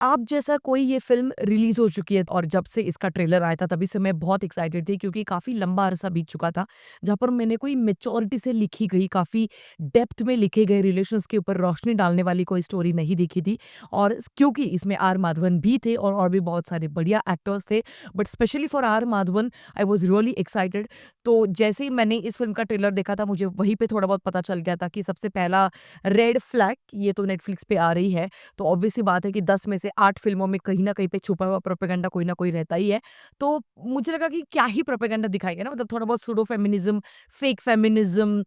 आप जैसा कोई ये फ़िल्म रिलीज़ हो चुकी है और जब से इसका ट्रेलर आया था तभी से मैं बहुत एक्साइटेड थी क्योंकि काफ़ी लंबा अरसा बीत चुका था, जहाँ पर मैंने कोई मैच्योरिटी से लिखी गई, काफ़ी डेप्थ में लिखे गए रिलेशंस के ऊपर रोशनी डालने वाली कोई स्टोरी नहीं देखी थी। और क्योंकि इसमें आर माधवन भी थे और भी बहुत सारे बढ़िया एक्टर्स थे, but specially for R Madhavan I was really excited. तो जैसे ही मैंने इस फ़िल्म का ट्रेलर देखा था, मुझे वहीं पे थोड़ा बहुत पता चल गया था कि सबसे पहला रेड फ्लैग, ये तो नेटफ्लिक्स पे आ रही है, तो ऑब्वियस सी बात है कि 10 में से 8 फ़िल्मों में कहीं न कहीं पे छुपा हुआ प्रोपेगेंडा कोई न कोई रहता ही है। तो मुझे लगा कि क्या ही प्रोपेगेंडा दिखाएँगे ना, मतलब थोड़ा बहुत pseudo feminism, fake feminism,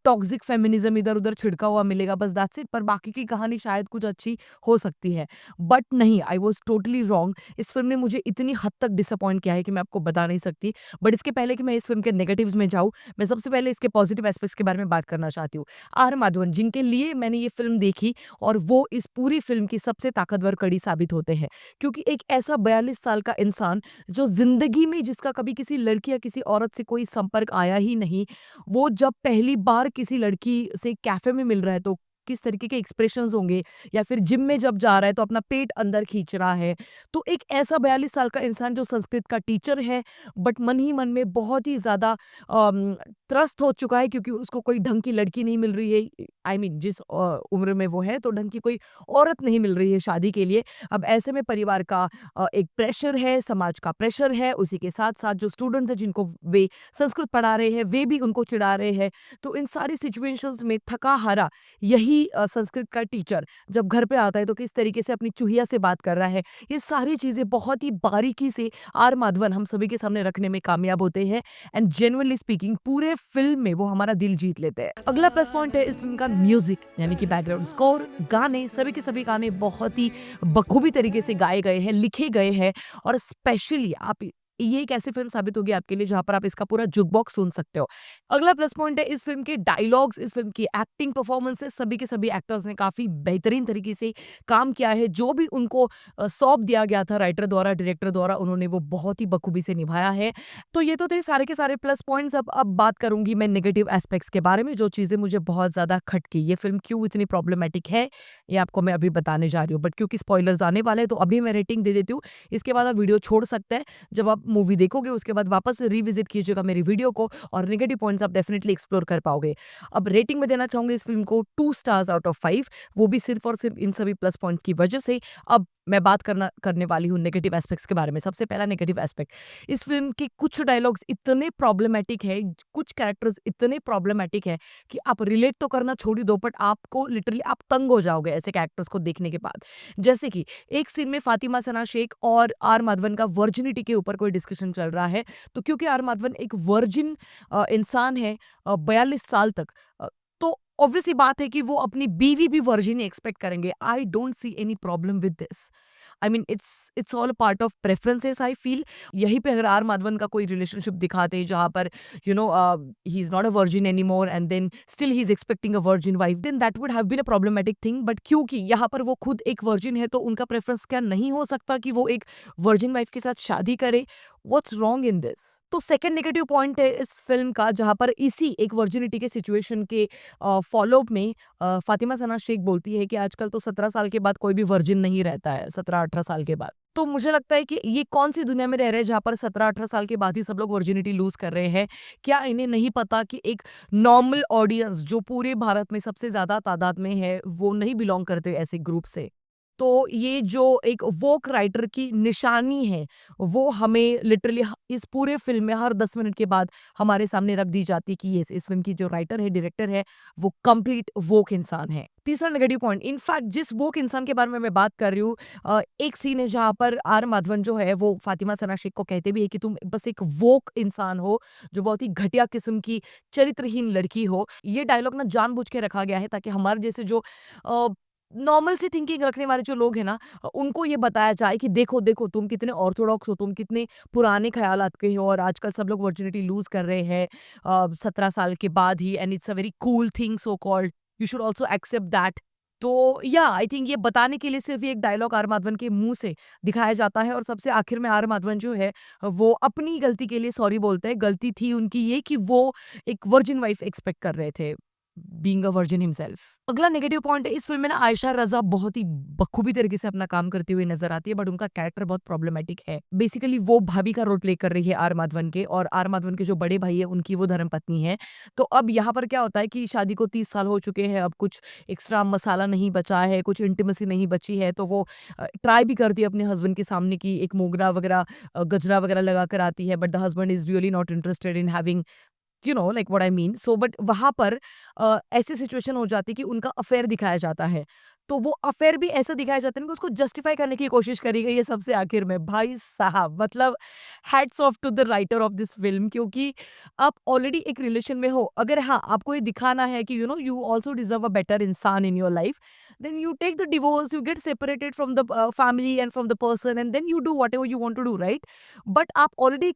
toxic feminism इधर-उधर छिड़का हुआ मिलेगा, बस दैट्स इट। पर बाकी की कहानी शायद कुछ अच्छी हो सकती है। बट नहीं, आई वाज़ टोटली रॉन्ग। इस फ़िल्म ने मुझे इतनी हद तक डिसअपॉइंट किया है कि मैं आपको बता नहीं सकती। बट इसके पहले कि मैं इस फ़िल्म के नेगेटिव्स में जाऊँ, मैं सबसे पहले इसके पॉज़िटिव एस्पेक्ट्स के बारे में बात करना चाहती हूँ। आर माधवन जिनके लिए मैंने ये फ़िल्म देखी और वो इस पूरी फ़िल्म की सबसे ताकतवर कड़ी साबित होते हैं। क्योंकि एक ऐसा 42 साल का इंसान जो ज़िंदगी में जिसका कभी किसी लड़की या किसी औरत से कोई संपर्क आया ही नहीं, वो जब पहली बार किसी लड़की से कैफ़े में मिल रहा है तो किस तरीके के एक्सप्रेशंस होंगे, या फिर जिम में जब जा रहा है तो अपना पेट अंदर खींच रहा है। तो एक ऐसा 42 साल का इंसान जो संस्कृत का टीचर है, बट मन ही मन में बहुत ही ज़्यादा त्रस्त हो चुका है क्योंकि उसको कोई ढंग की लड़की नहीं मिल रही है। आई मीन जिस उम्र में वो है तो ढंग की कोई औरत नहीं मिल रही है शादी के लिए। अब ऐसे में परिवार का एक प्रेशर है, समाज का प्रेशर है, उसी के साथ-साथ जो स्टूडेंट्स हैं जिनको वे संस्कृत पढ़ा रहे हैं, वे भी उनको चिढ़ा रहे हैं। तो इन सारी सिचुएशंस में थका-हारा यही संस्कृत का टीचर जब घर पे आता है तो किस तरीके से अपनी चूहिया से बात कर रहा है, ये सारी चीज़ें बहुत ही बारीकी से आर माधवन हम सभी के सामने रखने में कामयाब होते हैं। एंड जेन्युइनली स्पीकिंग पूरे फ़िल्म में वो हमारा दिल जीत लेते हैं। अगला प्लस पॉइंट है इस फ़िल्म का म्यूज़िक, यानी कि बैकग्राउंड स्कोर, गाने, सभी के सभी गाने बहुत ही बखूबी तरीके से गाए गए हैं, लिखे गए हैं। और स्पेशली आप ये एक ऐसी फ़िल्म साबित होगी आपके लिए जहाँ पर आप इसका पूरा जुकबॉक्स सुन सकते हो। अगला प्लस पॉइंट है इस फ़िल्म के डायलॉग्स, इस फ़िल्म की एक्टिंग परफॉर्मेंसेस, सभी के सभी एक्टर्स ने काफ़ी बेहतरीन तरीके से काम किया है। जो भी उनको सौंप दिया गया था राइटर द्वारा, डायरेक्टर द्वारा, उन्होंने वो बहुत ही बखूबी से निभाया है। तो ये तो थे सारे के सारे प्लस पॉइंट्स। अब बात करूँगी मैं नेगेटिव एस्पेक्ट्स के बारे में, जो चीज़ें मुझे बहुत ज़्यादा खटकी। ये फ़िल्म क्यों इतनी प्रॉब्लमैटिक है, ये आपको मैं अभी बताने जा रही हूँ। बट क्योंकि स्पॉयलर्स आने वाले हैं, तो अभी मैं रेटिंग दे देती हूँ। इसके बाद आप वीडियो छोड़ सकते हैं। जब आप मूवी देखोगे, उसके बाद वापस से रिविज़िट कीजिएगा मेरी वीडियो को और नेगेटिव पॉइंट्स आप डेफिनिटली एक्सप्लोर कर पाओगे। अब रेटिंग में देना चाहूँगी इस फ़िल्म को 2 स्टार्स आउट ऑफ 5, वो भी सिर्फ़ और सिर्फ़ इन सभी प्लस पॉइंट की वजह से। अब मैं बात करने वाली हूँ नेगेटिव एस्पेक्ट्स के बारे में। सबसे पहला नेगेटिव एस्पेक्ट, इस फ़िल्म के कुछ डायलॉग्स इतने प्रॉब्लमैटिक है, कुछ कैरेक्टर्स इतने प्रॉब्लमैटिक है कि आप रिलेट तो करना छोड़ ही दो, बट आपको लिटरली आप तंग हो जाओगे ऐसे कैरेक्टर्स को देखने के बाद। जैसे कि एक सीन में फातिमा सना शेख और आर माधवन का वर्जिनिटी के ऊपर कोई डिस्कशन चल रहा है। तो क्योंकि आर माधवन एक वर्जिन इंसान है 42 साल तक, तो ऑब्वियस सी बात है कि वो अपनी बीवी भी वर्जिन ही एक्सपेक्ट करेंगे। I don't see any problem with this. I mean it's all a part of preferences I feel. यहीं पे अगर आर माधवन का कोई रिलेशनशिप दिखाते जहाँ पर he is not a virgin anymore and then still he is expecting a virgin wife, then that would have been a problematic thing. But क्योंकि यहाँ पर वो खुद एक वर्जिन है तो उनका प्रेफरेंस क्या नहीं हो सकता कि वो एक वर्जिन वाइफ के साथ शादी करे? What's wrong in this? तो सेकंड नेगेटिव पॉइंट है इस फिल्म का, जहाँ पर इसी एक वर्जिनिटी के सिचुएशन के फॉलो अप में फातिमा सना शेख बोलती है कि आजकल तो 17 साल के बाद कोई भी वर्जिन नहीं रहता है, 17-18 साल के बाद। तो मुझे लगता है कि ये कौन-सी दुनिया में रह रहे हैं जहाँ पर 17-18 साल के बाद ही सब लोग वर्जिनिटी लूज़ कर रहे हैं? क्या इन्हें नहीं पता कि एक नॉर्मल ऑडियंस जो पूरे भारत में सबसे ज़्यादा तादाद में है, वो नहीं बिलॉन्ग करते ऐसे ग्रुप से? तो ये जो एक वोक राइटर की निशानी है, वो हमें लिटरली इस पूरे फ़िल्म में हर 10 मिनट के बाद हमारे सामने रख दी जाती है कि येस, इस फ़िल्म की जो राइटर है, डायरेक्टर है, वो कंप्लीट वोक इंसान है। तीसरा नेगेटिव पॉइंट, इनफैक्ट जिस वोक इंसान के बारे में मैं बात कर रही हूँ, एक सीन है जहाँ पर आर माधवन जो है वो फातिमा सना शेख को कहते भी है कि तुम बस एक वोक इंसान हो, जो बहुत ही घटिया किस्म की चरित्रहीन लड़की हो। ये डायलॉग ना जानबूझ के रखा गया है ताकि हमारे जैसे जो अ, नॉर्मल सी थिंकिंग रखने वाले जो लोग हैं ना, उनको ये बताया जाए कि देखो, देखो तुम कितने ऑर्थोडॉक्स हो, तुम कितने पुराने ख़यालात के हो और आजकल सब लोग वर्जिनिटी लूज़ कर रहे हैं 17 साल के बाद ही, and it's a very cool thing so called, you should also accept that. तो या आई थिंक ये बताने के लिए सिर्फ़ ये एक डायलॉग आर माधवन के मुँह से दिखाया जाता है और सबसे आखिर में आर माधवन जो है, वो अपनी गलती के लिए सॉरी बोलते हैं। गलती थी उनकी ये कि वो एक वर्जिन वाइफ़ एक्सपेक्ट कर रहे थे। Being a virgin himself. अगला नेगेटिव पॉइंट है, इस फ़िल्म में ना आयशा रज़ा बहुत ही बखूबी तरीके से अपना काम करती हुई नज़र आती है, बट उनका कैरेक्टर बहुत प्रॉब्लमैटिक है। बेसिकली वो भाभी का रोल प्ले कर रही है आर माधवन के, और आर माधवन के जो बड़े भाई हैं, उनकी वो धर्मपत्नी है। तो अब यहाँ पर क्या होता है कि शादी को 30 साल हो चुके हैं, अब कुछ एक्स्ट्रा मसाला नहीं बचा है, कुछ इंटिमेसी नहीं बची है, तो वो ट्राई भी करती है अपने हस्बैंड के सामने कि एक मोगरा वगैरह गजरा वगैरह लगा कर आती है, but the husband is really not interested in having like what I mean. So but वहाँ पर ऐसी सिचुएशन हो जाती है कि उनका अफेयर दिखाया जाता है। तो वो अफेयर भी ऐसा दिखाया जाता है ना कि उसको जस्टिफाई करने की कोशिश करी गई है सबसे आखिर में। भाई साहब, मतलब hats off to the writer of this film, क्योंकि आप ऑलरेडी एक रिलेशन में हो। अगर हाँ, आपको ये दिखाना है कि you also deserve a better इंसान in your life, then you take the divorce, you get separated from the family and from the person, and then you do whatever you want to do, right? But आप already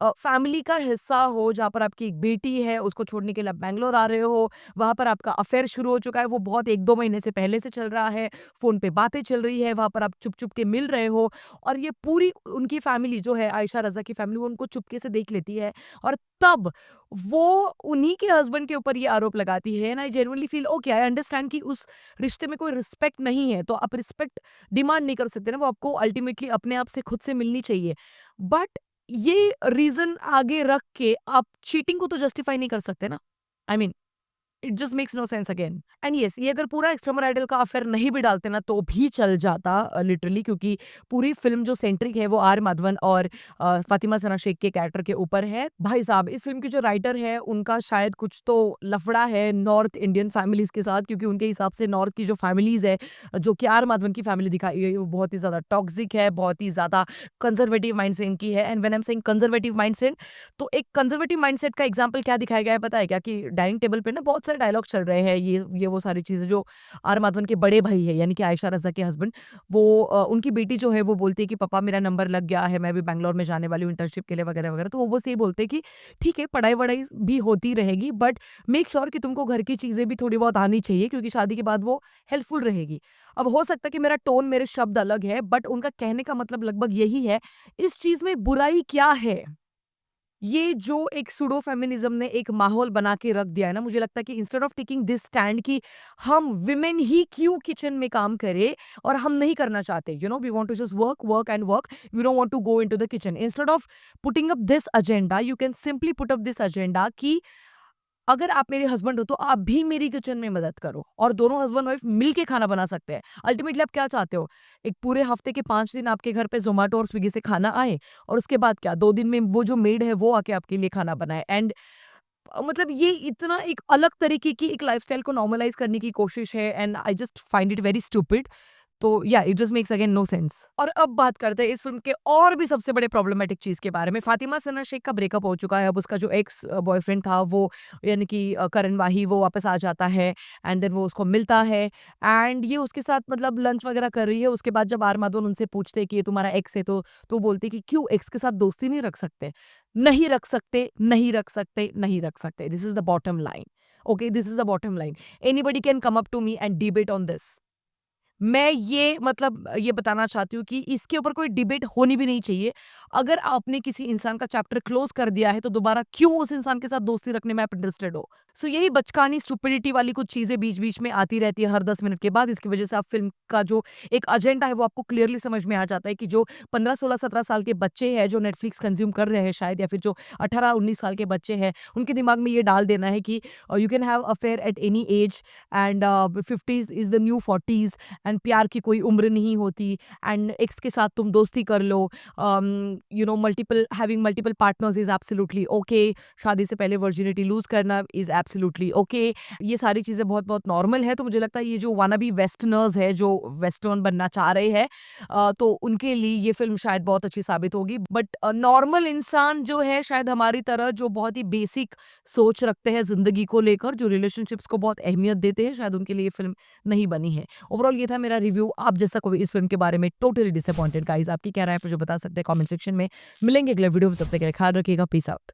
family का हिस्सा हो, जहाँ पर आपकी एक बेटी है, उसको छोड़ने के लिए आप बैंगलोर आ रहे हो, वहाँ पर आपका अफेयर शुरू हो चुका है, वो बहुत 1-2 महीने से पहले से चल रहा है, फ़ोन पे बातें चल रही है, वहाँ पर आप चुप-चुप के मिल रहे हो, और ये पूरी उनकी फैमिली जो है, आयशा रज़ा की फैमिली, वो उनको चुपके से देख लेती है, और तब वो उन्हीं के हस्बैंड के ऊपर ये आरोप लगाती है। And I genuinely feel okay, I understand कि उस रिश्ते में कोई रिस्पेक्ट नहीं है, तो आप रिस्पेक्ट डिमांड नहीं कर सकते ना, वो आपको अल्टीमेटली अपने आप से खुद से मिलनी चाहिए। बट ये रीज़न आगे रख के आप चीटिंग को तो जस्टिफाई नहीं कर सकते ना। I mean it just makes no sense again. And yes, ये अगर पूरा एक्स्ट्रामैरिटल का अफेयर नहीं भी डालते ना, तो भी चल जाता लिटरली, क्योंकि पूरी फिल्म जो सेंट्रिक है वो आर माधवन और फातिमा सना शेख के कैरेक्टर के ऊपर है। भाई साहब, इस फिल्म की जो राइटर है, उनका शायद कुछ तो लफड़ा है नॉर्थ इंडियन फैमिलीज के साथ, क्योंकि उनके हिसाब से नॉर्थ की जो फैमिलीज है, जो कि आर माधवन की फैमिली दिखाई गई है, वो बहुत ही ज्यादा टॉक्सिक है, बहुत ही ज्यादा कंजर्वेटिव माइंडसेट की है। And when I am saying conservative mindset, तो एक कंजर्वेटिव माइंडसेट का एग्जांपल क्या दिखाया गया है पता है क्या? कि डाइनिंग टेबल पे ना बहुत सारे डायलॉग चल रहे हैं, ये वो सारी चीज़ें जो आर माधवन के बड़े भाई है, यानी कि आयशा रज़ा के हस्बैंड, वो उनकी बेटी जो है वो बोलती है कि पापा मेरा नंबर लग गया है, मैं भी बैंगलोर में जाने वाली हूँ इंटर्नशिप के लिए वगैरह वगैरह। तो वो बस ये बोलते हैं कि ठीक है, पढ़ाई वढ़ाई भी होती रहेगी, बट मेक श्योर कि तुमको घर की चीज़ें भी थोड़ी बहुत आनी चाहिए, क्योंकि शादी के बाद वो हेल्पफुल रहेगी। अब हो सकता है कि मेरा टोन, मेरे शब्द अलग है, बट उनका कहने का मतलब लगभग यही है। इस चीज़ में बुराई क्या है? ये जो एक सूडो फेमिनिज्म ने एक माहौल बना के रख दिया है ना, मुझे लगता है कि instead of taking this stand कि हम विमेन ही क्यों किचन में काम करें, और हम नहीं करना चाहते, we want to just work work and work, we don't want to go into the kitchen. Instead of putting up this agenda, you can simply put up this agenda कि अगर आप मेरे हस्बैंड हो तो आप भी मेरी किचन में मदद करो, और दोनों हस्बैंड वाइफ मिल के खाना बना सकते हैं। अल्टीमेटली आप क्या चाहते हो? एक पूरे हफ्ते के 5 दिन आपके घर पे ज़ोमैटो और स्विगी से खाना आए, और उसके बाद क्या 2 दिन में वो जो मेड है वो आके आपके लिए खाना बनाए। एंड मतलब ये इतना एक अलग तरीके की एक लाइफ़स्टाइल को नॉर्मलाइज़ करने की कोशिश है, and I just find it very stupid. तो या it just makes again no sense. और अब बात करते हैं इस फ़िल्म के और भी सबसे बड़े प्रॉब्लमैटिक चीज़ के बारे में। फातिमा सना शेख का ब्रेकअप हो चुका है। अब उसका जो एक्स बॉयफ्रेंड था, वो यानी कि करण वाही, वो वापस आ जाता है, एंड देन वो उसको मिलता है, एंड ये उसके साथ मतलब लंच वगैरह कर रही है। उसके बाद जब आर माधवन उनसे पूछते हैं कि ये तुम्हारा एक्स है, तो वो बोलती है कि क्यों एक्स के साथ दोस्ती नहीं रख सकते? नहीं रख सकते, नहीं रख सकते, नहीं रख सकते। This is the bottom line. Okay, this is the bottom line. Anybody can come up to me and debate on this. मैं ये मतलब ये बताना चाहती हूँ कि इसके ऊपर कोई डिबेट होनी भी नहीं चाहिए। अगर आपने किसी इंसान का चैप्टर क्लोज़ कर दिया है, तो दोबारा क्यों उस इंसान के साथ दोस्ती रखने में आप इंटरेस्टेड हो? सो यही बचकानी स्टुपिडिटी वाली कुछ चीज़ें बीच-बीच में आती रहती है हर 10 मिनट के बाद। इसकी वज़ह से आप फ़िल्म का जो एक एजेंडा है, वो आपको क्लियरली समझ में आ जाता है कि जो 15, 16, 17 साल के बच्चे हैं, जो नेटफ्लिक्स कंज़्यूम कर रहे हैं शायद, या फिर जो 18, 19 साल के बच्चे हैं, उनके दिमाग में ये डाल देना है कि you can have affair at any as, and 50s is the new 40s, and प्यार की कोई उम्र नहीं होती, एंड एक्स के साथ तुम दोस्ती कर लो, multiple having multiple partners is absolutely okay, शादी से पहले वर्जिनिटी लूज करना इज एब्सोल्युटली ओके। ये सारी चीज़ें बहुत बहुत नॉर्मल है। तो मुझे लगता है ये जो वानाबी वेस्टर्नर्स है, जो वेस्टर्न बनना चाह रहे हैं, तो उनके लिए ये फिल्म शायद बहुत अच्छी साबित होगी। बट नॉर्मल इंसान जो है, शायद हमारी तरह, जो बहुत ही बेसिक सोच रखते हैं ज़िंदगी को लेकर, जो रिलेशनशिप्स को बहुत अहमियत देते हैं, शायद उनके लिए ये फिल्म नहीं बनी है। ओवरऑल ये था मेरा रिव्यू। आप जैसा कोई इस फिल्म के बारे में टोटली डिसअपॉइंटेड गाइस, आपकी क्या राय है मुझे बता सकते हैं कमेंट सेक्शन में। मिलेंगे अगले वीडियो में, तब तक के लिए ख्याल रखिएगा। Peace out.